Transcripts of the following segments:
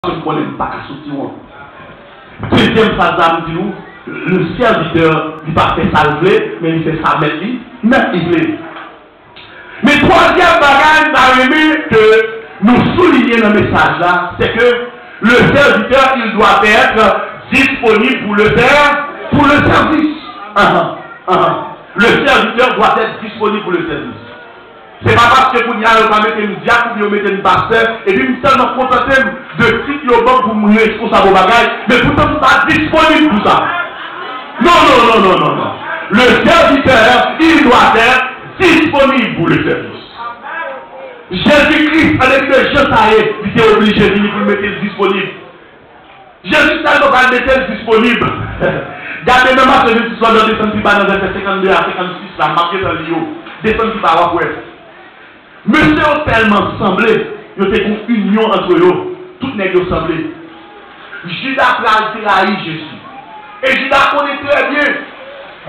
Je ne connais pas qu'à sortir. Deuxième phase, nous, le serviteur, il va faire ça, mais il fait ça, mais il veut. Mais troisième bagage, que nous soulignons dans le message là, c'est que le serviteur, il doit être disponible pour le faire, pour le service. Le serviteur doit être disponible pour le service. C'est pas parce que vous n'y avez pas mettre une diacre ou vous mettez une pasteur, et puis vous tellement contenté de titre au banc pour me responsable au bagage, mais pourtant vous n'êtes pas disponible pour ça. Non. Le serviteur, il doit être disponible pour le service. Jésus-Christ, avec le jeune taillé, il était obligé de vous mettre disponible. Jésus taillé va mettre disponible. Gardez même à celui qui soit dans descendre qui va dans verset 52 à 56, là, marqué dans le livre. Descendre qui va avoir quoi. Monsieur a tellement semblé, il y a une union entre eux. Tout n'est pas semblé. Judas a trahi Jésus. Et Judas connaît très bien.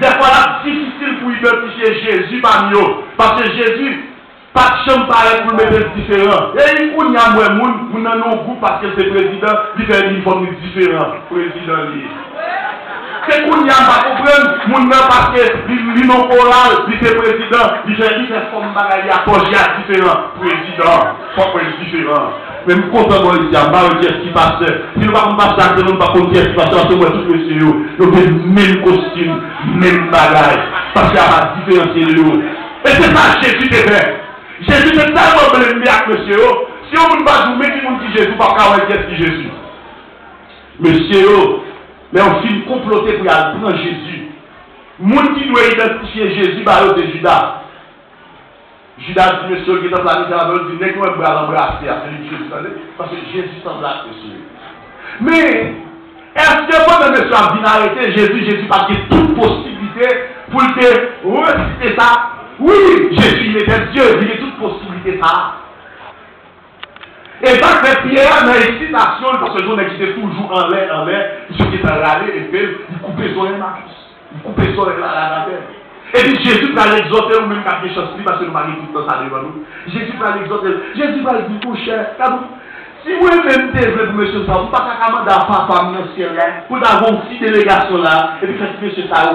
Des fois, c'est difficile pour identifier Jésus parmi eux. Parce que Jésus, pas de chambre pareil pour le mettre différent. Et il y a moins de monde, nous avons un groupe parce que c'est président, il fait une uniforme différent. Président. C'est qu'on n'y a pas compris, mon nom parce que l'union orale, il est président, il fait comme bagaille à projet différent. Président, pas différent. Mais nous comptons ici, on va dire ce qui passe. Si nous ne pouvons pas passer, nous ne pouvons pas dire ce qui passe, c'est moi tout monsieur, nous avons le même costume, même bagaille. Parce qu'il y a pas de différence de l'eau. Et c'est ça Jésus te fait. Jésus est tellement blême avec monsieur. Si on ne va pas jouer, qui nous dit Jésus, pas qu'à dire ce qui Jésus. Monsieur, mais on finit comploter pour aller prendre Jésus. Moun qui doit identifier Jésus, c'est Judas. Judas dit, monsieur, qui est en planète, il dit, n'est-ce pas l'embrasser à celui de Jésus, parce que Jésus semble à monsieur. Mais, est-ce que moi, monsieur, a bien arrêté Jésus pas de toute possibilité pour le reciter ça? Oui, Jésus, il était Dieu, il y a toute possibilité ça. Et donc, les Pierre, dans les citations, parce que j'en ai quitté toujours en l'air, ce qui est râlé, et puis, il coupait son Marcus. Il coupait son la terre. Et puis, Jésus va l'exhorter, ou même quand il chose parce que nous m'avons tout le temps ça devant nous. Jésus va l'exhorter. Jésus va dire, mon cher, si vous-même devez pour monsieur ça, vous ne pouvez pas commander à papa dans le ciel là, pour avoir une petite délégation là, et puis quand monsieur ça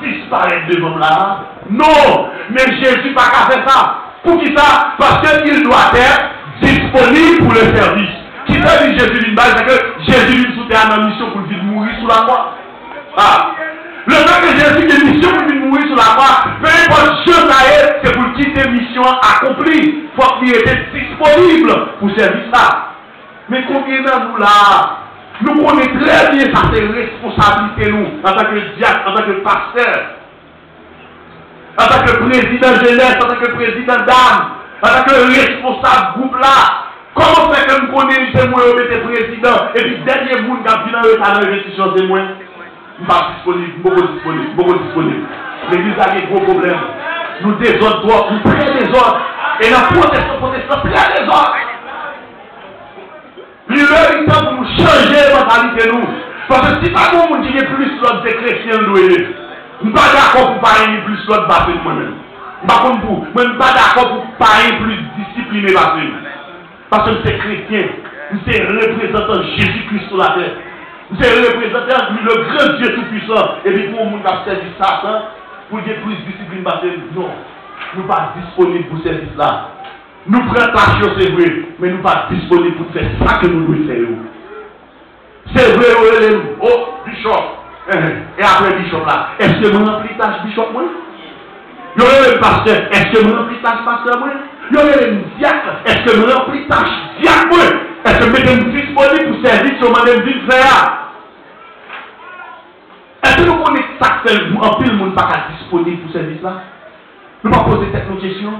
disparaître devant là. Non, mais Jésus n'a pas faire ça. Pour qui ça? Parce qu'il doit être disponible pour le service. Qui fait dit Jésus d'une base, c'est que Jésus lui soutient à la mission pour lui mourir sous la croix. Le fait que Jésus ait une mission pour lui mourir sous la croix, peu importe ce que c'est pour quitter mission accomplie. Il faut qu'il était disponible pour servir ça. Mais combien de nous là, nous connaissons très bien ça, c'est responsabilité nous, en tant que diacre, en tant que pasteur, en tant que président jeunesse, en tant que président d'âme, en tant que responsable groupe là. Comment fait que nous connaissons, c'est moi qui suis président, et puis dernier monde qui a vu dans l'investition, c'est moi. Nous ne sommes pas disponibles, beaucoup disponibles. L'église a des gros problèmes. Nous désordres, nous prenons des ordres. Et la protestant, très des ordres. Il est temps pour nous changer la mentalité nous. Parce que si pas nous, nous disons plus l'autre des chrétiens, nous ne sommes pas d'accord pour parler plus l'autre basé de moi-même. Nous ne sommes pas d'accord pour parler plus discipliné basé. Parce que c'est chrétien. Nous sommes représentants de Jésus-Christ sur la terre. Nous sommes représentants de le grand Dieu tout-puissant. Et puis pour nous qui avons servi Satan, pour dire plus discipline basée, non. Nous ne sommes pas disponibles pour ce service-là. Nous prenons l'action, c'est vrai, mais nous ne sommes pas disponibles pour faire ça que nous devons faire. C'est vrai, oh, bishop. Et après bishop là, est-ce que nous remplis tâche bishop moi? Il y a le pasteur, est-ce que nous remplis tâche pasteur moi? Il y a le diacre, est-ce que nous remplis tâche diacre moi? Est-ce que nous sommes disponibles pour servir sur madame ville faire? Est-ce que nous connaissons ça que fait en pile monde pas disponible pour ce service là? Nous pas poser cette question.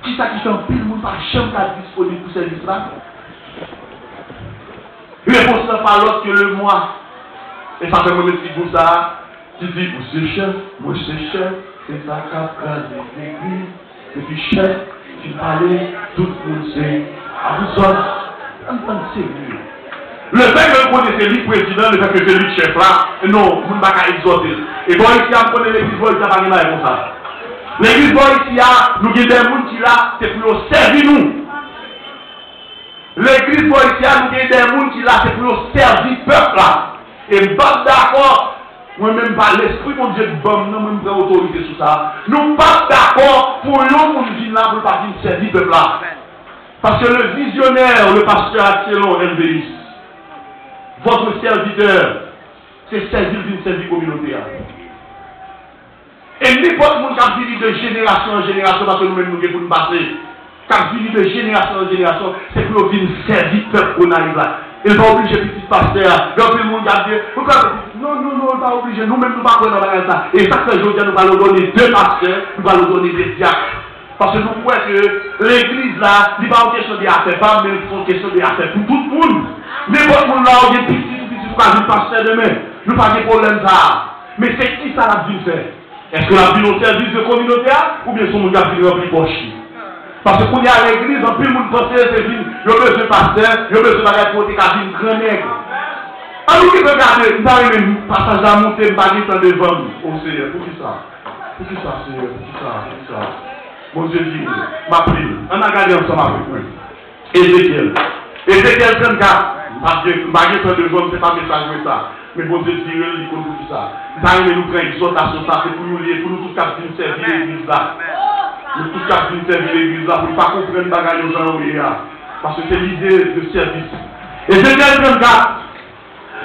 Qui ça qui fait en pile monde pas jamais disponible pour ce service là? Réponse pas l'autre que le moi. Et ça fait mon petit pour ça. Qui dit, vous c'est chef, moi c'est chef, c'est ça qu'a crasé l'église. Et puis chef, qui parlait, tout le monde sait. À vous autres, entendez sérieux. Le fait que vous connaissez le président, le fait que c'est lui chef là, non, vous ne pouvez pas exhorter. Et bon, ici, on connaît l'église, il n'y a pas de mal comme ça. L'église, ici, nous avons des gens qui là, c'est pour servir nous. L'église haïtienne, nous avons des gens qui là, c'est pour servir le peuple là. Et je ne suis pas d'accord, moi-même par l'esprit, mon Dieu, bon, nous même prendre autorité sur ça. Nous ne sommes pas d'accord pour l'homme qui vient là pour pas servir le peuple là. Parce que le visionnaire, le pasteur Axelon MVI, votre serviteur, c'est servir d'une service communautaire. Et n'importe monde qui a fini de génération en génération, parce que nous-mêmes nous devons nous passer, qui a fini de génération en génération, c'est pour venir servir le peuple qu'on arrive là. Il n'est pas obligé, petit pasteur, il y a tout le monde qui a dit, pourquoi non, non, non, il n'est pas obligé, nous-mêmes nous ne pouvons pas dans ça. Et chaque jour, nous allons donner 2 pasteurs, nous allons donner des diacres. Parce que nous voyons que l'église là, il n'est pas une question d'affaires, pas mais une question d'affaires pour tout le monde. N'importe monde là, on est petit, pour qu'un pasteur demain, nous pas de problème ça. Mais c'est qui ça la vie faire? Est-ce que la vie au service de communauté ou bien son monde a fini rempli poche? Parce que quand il y a à l'église, un peu de monde pense que c'est venu, il y a besoin de pasteur, il y a besoin de faire côté qui a une grande nègre. Alors, qui peut regarder, nous avons un passage à monter, nous avons un devant nous. Oh Seigneur, pour qui ça? Pour qui ça, Seigneur? Pour qui ça? Pour qui ça? Mon Dieu dit, ma prie. On a regardé ensemble avec moi. Ézéchiel. Ézéchiel 34. Parce que je ne devant, ce n'est pas message comme ça. Mais bon Dieu dit, il compte tout ça. Nous avons nous prendre exhortation, ça c'est pour nous lier, pour nous tous cap venir servir l'église là. Nous tous cap venir servir l'église là, pour ne pas comprendre bagaille aux gens. Parce que c'est l'idée de service. Ézéchiel 34.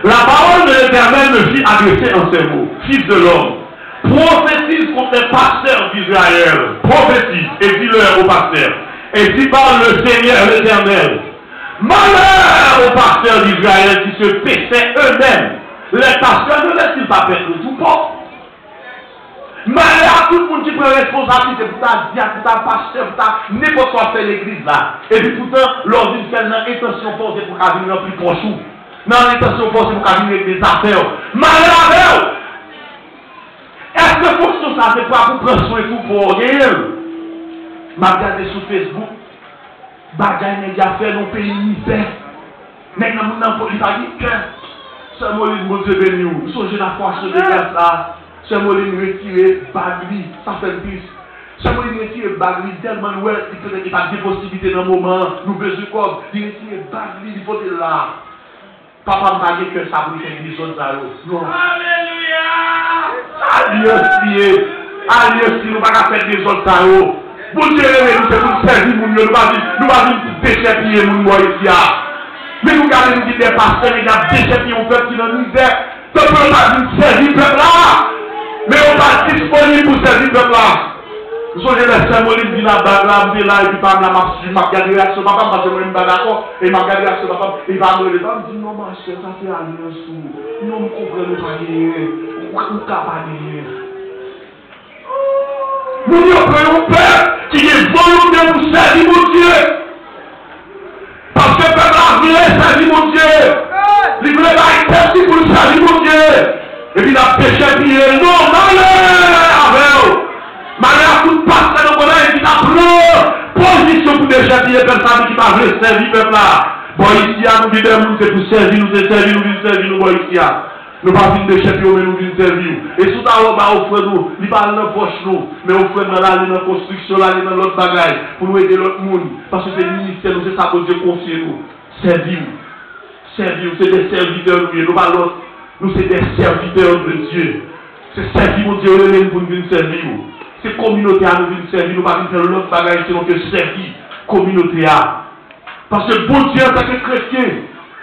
La parole de l'Éternel me fit adresser en ces mots. Fils de l'homme, prophétise contre les pasteurs d'Israël. Prophétise et dis-leur aux pasteurs. Et dis par le Seigneur l'Éternel. Malheur aux pasteurs d'Israël qui se paissaient eux-mêmes. Les pasteurs ne laissent-ils pas faire tout pas? Malheur à tout le monde qui prend responsabilité pour ta diacre, pour ta pasteur, pour ta n'importe quoi faire l'église là. Et puis pourtant, lors d'une telle intention forcée pour qu'elle vienne plus proche. Dans l'intention forcée pour qu'elle vienne des affaires. Malheur à eux! Est-ce que fonction ça c'est pas pour prendre soin tout pour rien? M'a regardé sur Facebook, bagaille média fait dans le pays misère. Mais dans mon police a dit que c'est Moline mon Dieu béni ou. Songez la force de grâce là. C'est Moline retiré bagli, ça fait le plus. C'est Moline retiré bagli tellement ouais, il peut pas de possibilité dans le moment, nous besoin quoi. Il retire bagli, il faut être là. Papa m'a dit que ça vous fait des autres arrows. Non. Alléluia! Alléluia! Alléluia, nous ne pouvons pas faire des autres arrows. Pour Dieu, nous c'est pour servir mon Dieu. Nous ne pouvons pas déchapper mon moi ici. Mais nous regardons nous dire des pasteurs, ils ont déchapé un peuple qui est dans la misère. Ce peuple va servir le peuple là. Mais on va disponible pour servir le peuple là. Vous savez, les symboliques disent la bagarre, là, et puis par là, je m'a regardé réaction, papa, parce que moi, je ne suis pas d'accord, et m'a regardé réaction, papa, il va me lever, il dit, non, ma chère, ça fait rien sous, non, nous comprenons pas rien, nous pas rien. Nous avons un père qui est volonté pour servir mon Dieu. Parce que le peuple a voulu servir mon Dieu. Il voulait pas être pour servir mon Dieu. Et puis il a péché, puis il est non, malheur. Malheur à tout pasteur dans le monde, il a pris position pour décharger les personnes qui ne veulent servir le peuple là. Bon, ici, nous disons, c'est pour servir, nous servir, nous servir, nous, bon, ici. Nous ne pouvons pas décharger, mais nous voulons servir. Et sous ta robe, offre nous, il parle dans la poche, nous, mais offre nous là, dans la construction, là, dans l'autre bagaille, pour nous aider l'autre monde. Parce que c'est le ministère, nous, c'est ça que Dieu confie nous. Servir. Servir, c'est des serviteurs, nous, pas l'autre. Nous, c'est des serviteurs de Dieu. C'est servir, mon Dieu, pour nous servir. C'est communauté à nous venir servir, nous ne pouvons pas faire l'autre bagaille, sinon que servir communauté à. Parce que bon Dieu, en tant que chrétien,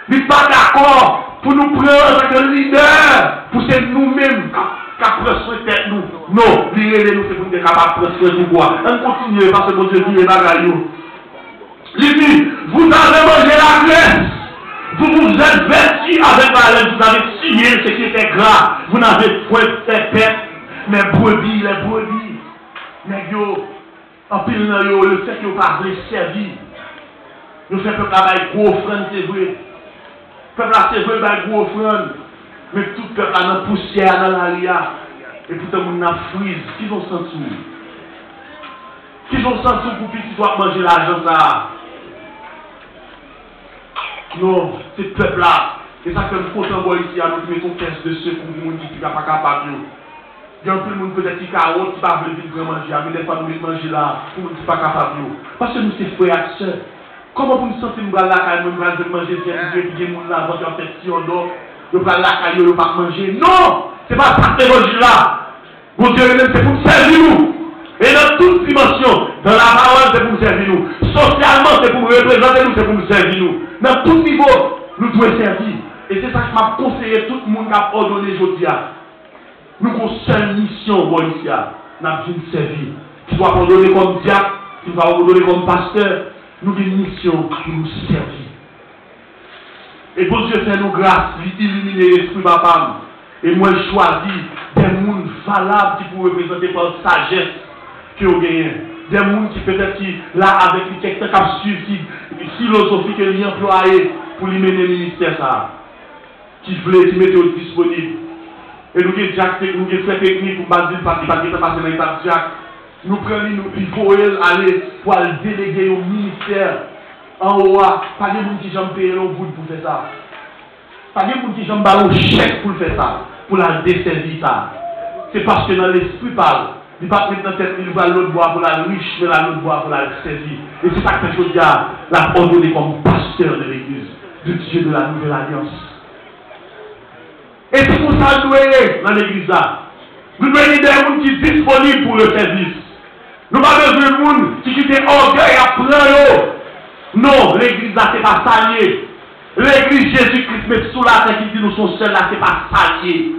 il n'est pas d'accord pour nous prendre en tant que leader, pour c'est nous-mêmes qui prenons soin de nous. Non, l'idée nous, c'est pour nous être capables de prendre soin de nous. On continue, parce que bon Dieu dit les bagailles. Il dit, vous avez mangé la graisse, vous vous êtes vêtis avec la laine, vous avez signé ce qui était gras, vous n'avez point fait pète, mais brebis, les brebis. Mais yo, en pile dans yo, le fait que vous ne pas servir, nous faisons peuple là, gros offrande, c'est vrai. Peuple là, c'est vrai, gros offrande. Mais tout peuple là, dans la poussière, dans la ria. Et pourtant, on a frise. Qui vont s'en dessous? Qui vont s'en dessous pour qu'ils doivent manger l'argent là? Non, c'est le peuple là. Et ça fait un content boy ici, à nous mettons 15 de secours pour nous qui ne sont pas capables. Il y a un peu de monde peut-être qui carotte, qui va venir manger, mais des fois nous manger là, pour nous ne pas capables. Parce que nous, c'est frères et sœurs. Comment vous nous sentez nous la caille, nous allons manger, c'est Dieu qui est mon là, votre fait si on dort, nous allons la caille, nous pas manger. Non! C'est pas ça l'évangile là. Bon Dieu, c'est pour nous servir nous. Et dans toute dimension, dans la parole, c'est pour nous servir nous. Socialement, c'est pour nous représenter nous, c'est pour nous servir nous. Dans tout niveau, nous devons servir. Et c'est ça que m'a conseillé tout le monde qui a ordonné aujourd'hui. Nous avons une seule mission, bon, ici. Nous avons une servir. Qui soit ordonné comme diacre, qui soit ordonné comme pasteur. Nous avons une mission pour nous servir. Et bon Dieu, fait nous grâce, illuminer l'esprit papa. Et moi, je choisis des gens valables qui peuvent représenter par sagesse que vous gagnez. Des gens qui peut-être là avec quelqu'un qui a suivi, qui philosophie que lui employé pour lui mener le ministère ça. Qui voulait, qui mettait disponible. Et nous avons des frères techniques pour baser parce qu'il passer dans l'état de Jacques. Nous prenons, il faut aller pour aller déléguer au ministère en haut. Pas de gens qui j'aiment payer le bout pour faire ça. Pas de gens qui j'aime bailler un chèque pour faire ça, pour la desservir ça. C'est parce que dans l'esprit parle. Il ne va pas mettre dans tête, il va l'autre bois pour la riche, mais l'autre bois pour la servir. Et c'est ça que je dis à la ordonnée comme pasteur de l'église, de Dieu de la nouvelle alliance. Et c'est pour ça que nous sommes dans l'église là. Nous devons des gens qui sont disponibles pour le service. Nous n'avons pas besoin de gens qui quittent orgueil à plein. Non, l'église là, ce n'est pas salier. L'église Jésus-Christ met sous la terre qui dit nous sommes seuls là, ce n'est pas salier.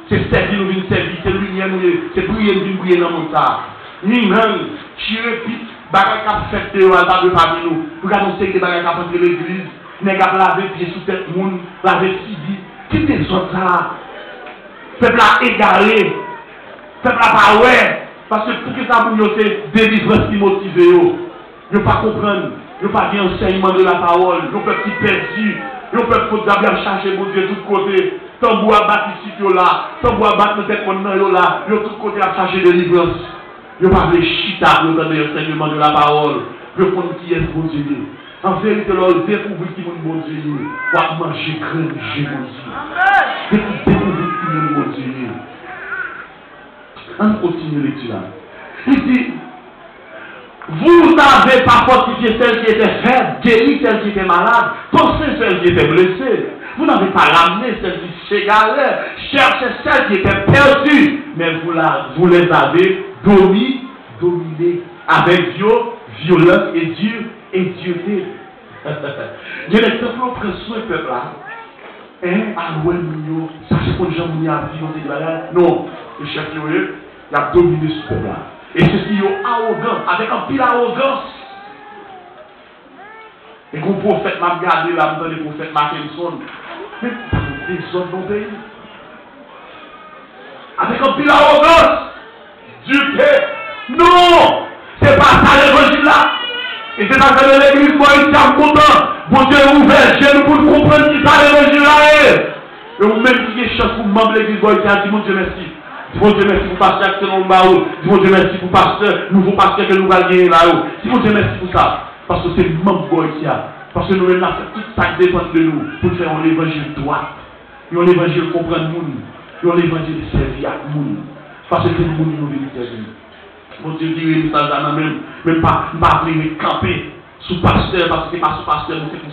C'est servir, nous venons servir, c'est lumière, c'est briller, nous briller dans le monde. Ni même, tirer pite, bagage qui a fait de parmi nous. Pour annoncer que les bagages qui a fait de l'église, n'est qu'à laver pied sous tête monde, laver sidi. Qui des autres là? Peuple à égaré, peuple à pas ouais. Parce que pour que ça vous c'est délivrance qui motive yo. Yo pas comprendre, yo pas bien enseignement de la parole, yo peuple qui perdu, yo peuple faut d'abord chercher mon Dieu de tous côtés. Tambour à battre ici là, tambour à battre peut-être maintenant là, yo de tous côtés à chercher délivrance. Yo pas les chita pour entendre l'enseignement de la parole. Yo connaître qui est bon Dieu. En vérité, leur découvrir qui est bon Dieu, pour manger crème, j'ai bon Dieu. Découvrir qui est bon Dieu. On continue l'étude là. Il dit, vous n'avez pas fortifié celle qui était faible, guéri celle qui était malade, pensé celle qui était blessée. Vous n'avez pas ramené celle qui s'égalait, cherché celle qui était perdue, mais vous les avez dominés avec violence et Dieu. Et Dieu dit, il y a des peuples qui prennent soin du peuple là. Ça c'est pour les gens qui ont dit, non, le chef il a dominé ce peuple là. Et ceci est arrogant, avec un pile arrogance. Et qu'on prophète m'a regardé là, dans les prophètes Mackinson, mais pas des autres dans le pays. Avec un pile arrogance, Dieu fait, non, c'est pas ça l'évangile là. Et c'est ça que l'église, moi, il est content. Bon Dieu est ouvert, je nous pour comprendre qui ça l'évangile là. Et vous-même qui avez chance pour membre de l'église, moi, il dit, mon Dieu, merci. Mon Dieu, merci pour pasteur selon le baou. Mon Dieu, merci pour pasteur, nouveau pasteur que nous allons gagner là-haut. Mon Dieu, merci pour ça. Parce que c'est le membre ici. Parce que nous avons fait tout ça qui dépend de nous pour faire un évangile droit. Et un évangile comprendre nous. Et un évangile servir à nous. Parce que c'est le monde qui nous vient servir. Mon Dieu dit, même pas appeler camper sous pasteur, parce que c'est pas sous pasteur, mais c'est pour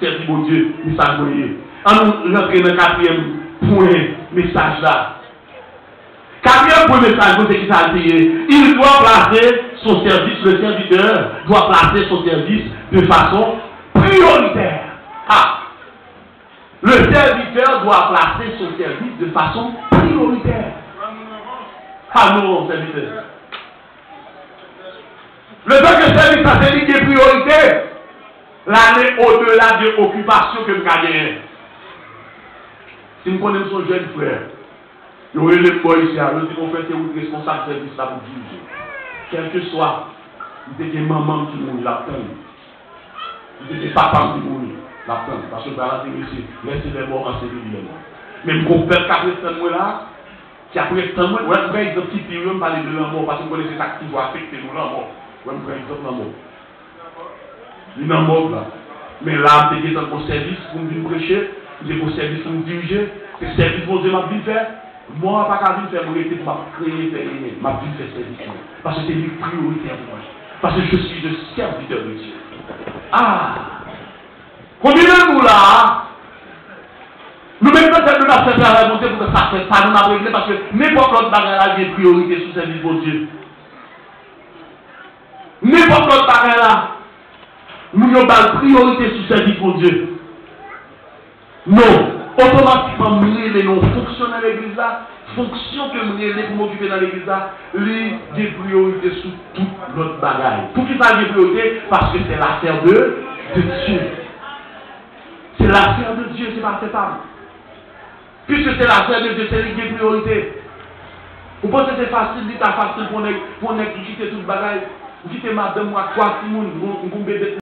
servir mon Dieu, message moyen. On nous rentrer dans le quatrième point, message là. Quatrième point, message, c'est qui ça dit. Il doit placer son service, le serviteur doit placer son service de façon prioritaire. Ah! Le serviteur doit placer son service de façon prioritaire. Ah non, serviteur. Le temps que le service a servi des priorités, l'année au-delà de l'occupation que nous avons. Si nous connaissons son jeune frère, nous avons les boys ici, nous disons que c'est un responsable de service là pour diriger. Quel que soit, il y a des mamans qui mourent, l'attendent. Il y a des papas qui mourent, l'attendent. Parce que par exemple, laissez les morts en série les morts. Même mon père qui a pris ce mois là, qui a pris ce mois, ouais, par exemple, qui peut même parler de la mort, parce que vous connaissez ça qui va affecter nous la mort. Ouais, par exemple, la mort. Il est en mort là. Mais là, vous êtes dans mon service pour me prêcher, vous êtes mon service pour me diriger, c'est le service pour Dieu m'a bien fait. Moi, je ne vais pas faire mon été pour créer, ma vie faire service. Parce que c'est une priorité pour moi. Parce que je suis le serviteur de Dieu. Ah! Combien de nous là? Nous même pas faire de la faire monter pour que ça ne pas nous la régler parce que n'importe quelle bagarre a une priorité sous service pour Dieu. N'importe quelle bagarre là, nous avons une priorité sous service pour Dieu. Non, automatiquement, nous avons fonctionner dans l'église là, fonction que nous avons pour m'occuper dans l'église là, les des priorités sous toute notre bagarre. Pour qui ça a des priorités? Parce que c'est l'affaire de Dieu. C'est l'affaire de Dieu, c'est pas acceptable. Puisque c'est l'affaire de Dieu, c'est les priorités. Vous pensez que c'est facile, c'est facile pour nous quitter toute bagaille, quitter madame, moi, quoi, tout le monde, vous bébé.